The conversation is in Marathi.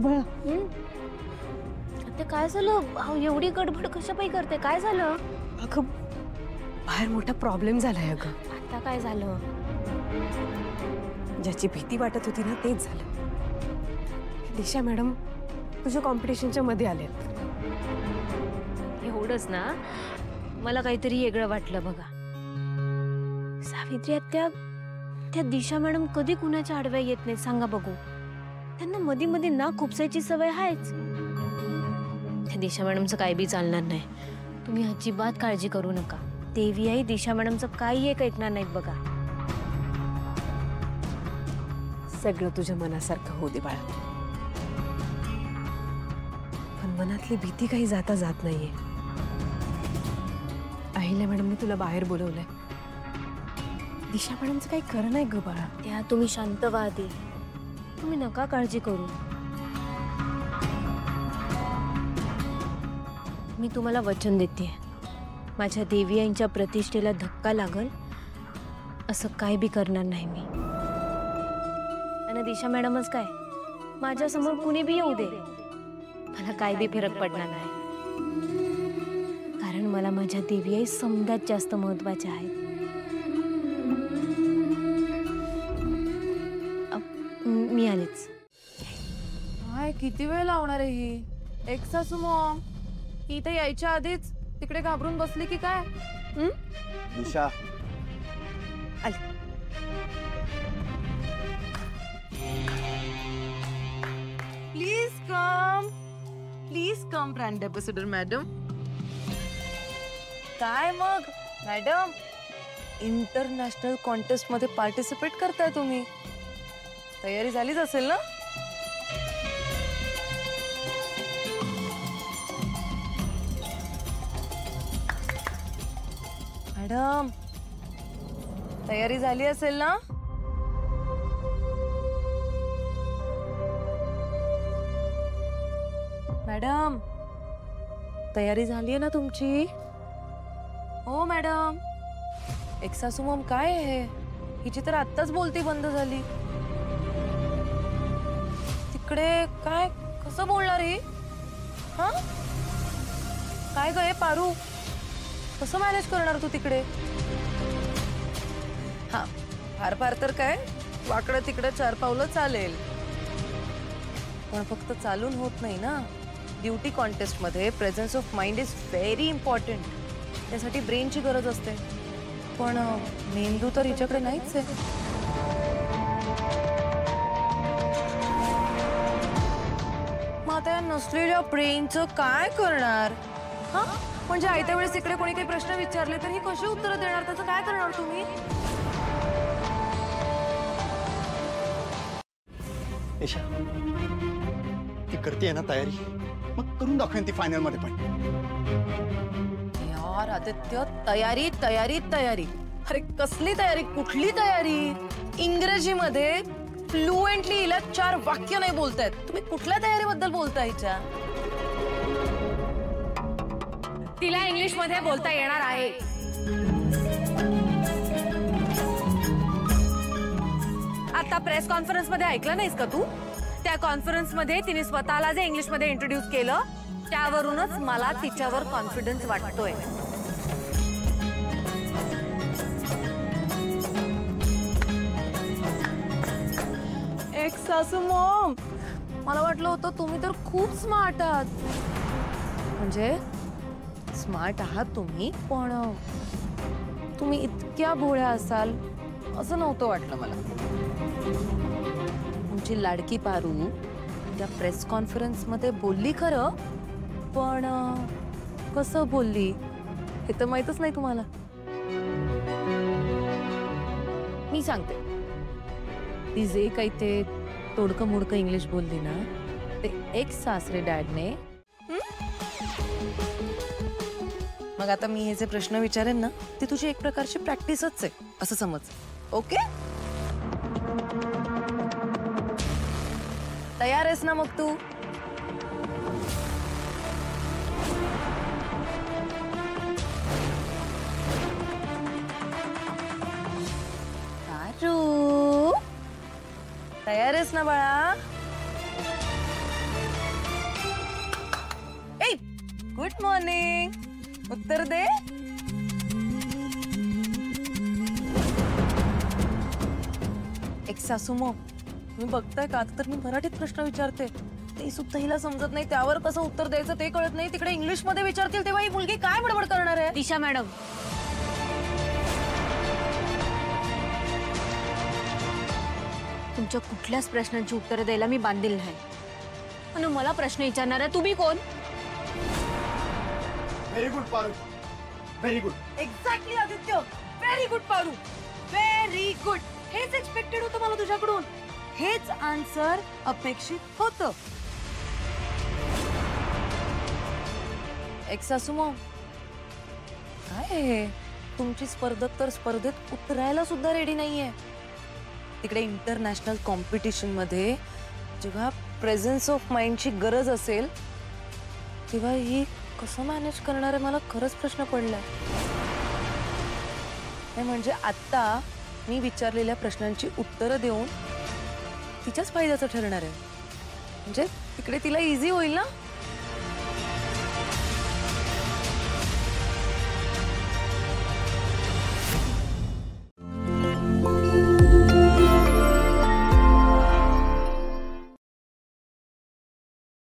बाळा ते काय झालं? एवढी गडबड कशापायी करते? काय झालं? अगं बाहेर मोठा प्रॉब्लेम झालाय अगं. आता काय झालं? ज्याची भीती वाटत होती ना तेच झालं. दिशा मॅडम तुझ्या कॉम्पिटिशनच्या मध्ये आलेत. एवढंच ना? मला काहीतरी वेगळं वाटलं बघा. सावित्री आत्या, त्या दिशा मॅडम कधी कुणाच्या आडव्या येत नाही सांगा बघू. त्यांना मध्ये मध्ये ना खुपसायची सवय आहेच. त्या दिशा मॅडमचं काही बी चालणार नाही. तुम्ही अजिबात काळजी करू नका. देवी आई दिशा मॅडमचं काही एक ऐकणार नाहीत बघा. सगळं तुझ्या मनासारखं होऊ दे बाळा. पण मनातली भीती काही जाता जात नाहीये. अहिल्या मॅडमने तुला बाहेर बोलवलंय. दिशा मॅडमचं काही खरं नाही ग बाळा. त्या तुम्ही शांत व्हा आधी. तुम्ही नका काळजी करू. मी तुम्हाला वचन देते, माझ्या देवी आईंच्या प्रतिष्ठेला धक्का लागल असं काय बी करणार नाही मी. आणि दिशा मॅडमच काय, माझ्या समोर कुणी बी येऊ दे, मला काय बी फरक पडणार नाही. कारण मला माझ्या देवी आई सगळ्यात जास्त महत्वाच्या आहेत. मी आलेच. काय किती वेळ लावणार आहे ही? एक सासू मॉम ही इथे यायच्या आधीच तिकडे घाबरून बसली की काय? Disha please come brand ambassador madam. काय मग मॅडम, इंटरनॅशनल कॉन्टेस्ट मध्ये पार्टिसिपेट करताय तुम्ही? तयारी झालीच असेल ना? मॅडम तयारी झाली असेल ना? मॅडम तयारी झाली आहे ना तुमची? हो मॅडम. एक सासू मॉम काय आहे, हिची तर आत्ताच बोलती बंद झाली. तिकडे काय कसं बोलणार ही? हा काय ग पारू, कसं मॅनेज करणार तू तिकडे? हा फार फार तर काय वाकडं तिकडे 4 पावलं चालेल, पण फक्त चालून होत नाही ना. ड्युटी कॉन्टेस्ट मध्ये presence of mind is very important. त्यासाठी ब्रेनची गरज असते, पण मेंदू तर हिच्याकडे नाहीच आहे. मग आता या नसलेल्या ब्रेनचं काय करणार? हा म्हणजे आयत्या वेळेस इकडे कोणी काही प्रश्न विचारले तर ही कशी उत्तर देणार? त्याचं काय करणार तुम्ही? ईशा ती करते ना तयारी, मग करून दाखवेन ती फायनल मध्ये पण. यार आदित्य, तयारी तयारी तयारी. अरे कसली तयारी, कुठली तयारी? इंग्रजीमध्ये फ्लुएंटली हिला 4 वाक्य नाही बोलतायत. तुम्ही कुठल्या तयारीबद्दल बोलताय? हिच्या तिला इंग्लिश मध्ये बोलता येणार आहे. आता प्रेस कॉन्फरन्स मध्ये ऐकलं नाहीस का तू? त्या कॉन्फरन्स मध्ये तिने स्वतःला जे इंग्लिश मध्ये इंट्रोड्यूस केलं त्यावरूनच मला तिच्यावर कॉन्फिडन्स वाटतोय. एक सासू मॉम, मला वाटलं होतं तुम्ही तर खूप स्मार्ट आहात. म्हणजे स्मार्ट आहात तुम्ही, पण तुम्ही इतक्या भोळ्या असाल असं नव्हतं वाटलं मला. तुमची लाडकी पारू त्या प्रेस कॉन्फरन्स मध्ये बोलली खरं, पण कसं बोलली हे तर माहीतच नाही तुम्हाला. मी सांगते, ती जे काही ते तोडकं मोडकं इंग्लिश बोलली ना, ते एक सासरे डॅडने. मग आता मी हे जे प्रश्न विचारेन ना, ती तुझी एक प्रकारची प्रॅक्टिसच आहे असं समज. ओके, तयार आहेस ना मग तू? तयार आहेस ना बाळा? Good morning. उत्तर दे. एक सासूमो, तुम्ही बघताय का? आता तर मी मराठीत प्रश्न विचारते, ते सुद्धा हिला समजत नाही. त्यावर कसं उत्तर द्यायचं ते कळत नाही. तिकडे इंग्लिश मध्ये विचारतील तेव्हा ही मुलगी काय बडबड करणार आहे? दिशा मॅडम, तुमच्या कुठल्याच प्रश्नांची उत्तरं द्यायला मी बांधील नाही. आणि मला प्रश्न विचारणार आहे तुम्ही कोण? Very good Paru, very good. Exactly Aditya, very good Paru, very good. हेच एक्सपेक्टेड होतं मला तुझ्याकडून. हेच आन्सर अपेक्षित होतं. एक सासूमो, काय हे? तुमची स्पर्धक तर स्पर्धेत उतरायला सुद्धा रेडी नाहीये. तिकडे इंटरनॅशनल कॉम्पिटिशन मध्ये जेव्हा प्रेझेन्स ऑफ माइंडची गरज असेल तेव्हा ही कसं मॅनेज करणार आहे? मला खरंच प्रश्न पडलाय. म्हणजे आता मी विचारलेल्या प्रश्नांची उत्तरं देऊन तिच्याच फायद्याचं ठरणार आहे. म्हणजे तिकडे तिला इझी होईल ना.